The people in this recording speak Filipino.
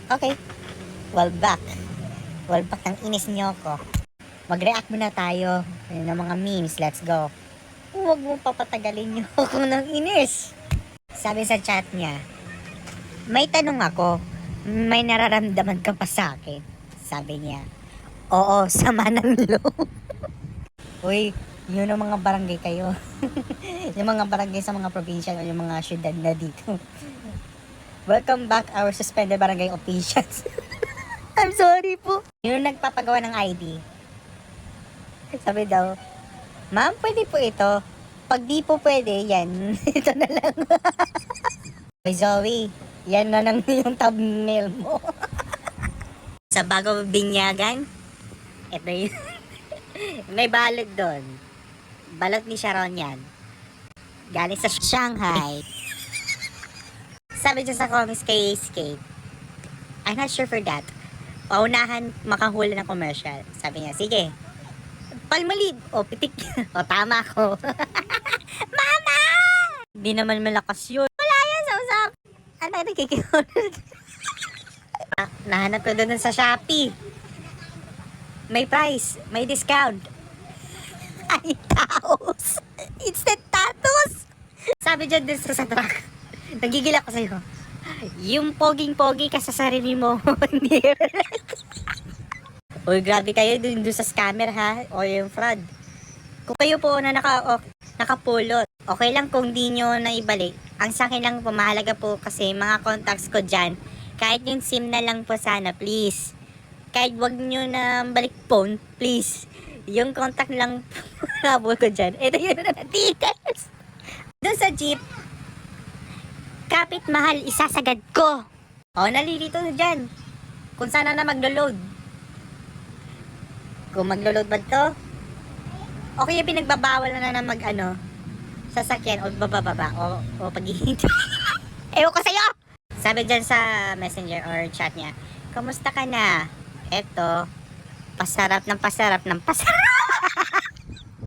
Okay, well back. Well back ng inis niyo ko. Mag-react muna tayo ng mga memes. Let's go. Huwag mo papatagalin niyo ako ng inis. Sabi sa chat niya, may tanong ako. May nararamdaman ka pa sa akin? Sabi niya, oo, sama ng loob. Uy, yun ang mga barangay kayo. Yung mga barangay sa mga probinsya o yung mga syudad na dito. Welcome back our suspended barangay officials. I'm sorry po. Yung nagpapagawa ng ID. Sabi daw, ma'am, pwede po ito. Pag di po pwede, yan. Ito na lang. Hey Zoe, yan na lang yung thumbnail mo. Sa bago binyagan, ito yun. May balot doon. Balot ni Sharon yan. Galing sa Shanghai. Sabi dyan sa comments kay Skate, I'm not sure for that. Paunahan makahula ng commercial. Sabi niya, sige. Palmalib. O, pitik. O, tama ko. Mama! Di naman malakas yun. Wala yan sa usap. Ano yung nakikikunod? Nahanap ko doon sa Shopee. May price. May discount. Ay, taos. Instant tatos. Sabi dyan din sa truck. Nagigil ako sa'yo. Yung poging-pogi ka sa sarili mo. Hindi. Uy, grabe kayo dun sa scammer ha. O yung fraud. Kung kayo po na nakapulot, okay lang kung di nyo na ibalik. Ang sa akin lang po, mahalaga po kasi mga contacts ko dyan. Kahit yung SIM na lang po sana, please. Kahit wag nyo na balik phone, please. Yung contact lang po habol ko dyan. Ito yun na natikas. Doon sa jeep, kapit mahal, isasagad ko. O, nalilito na dyan. Kung sana na maglo-load. Kung maglo-load ba to? Okay, yung pinagbabawal na mag sasakyan o bababa o paghihintay. Ewan ko sa'yo! Sabi dyan sa messenger or chat niya, kamusta ka na? Eto, pasarap ng pasarap ng pasarap.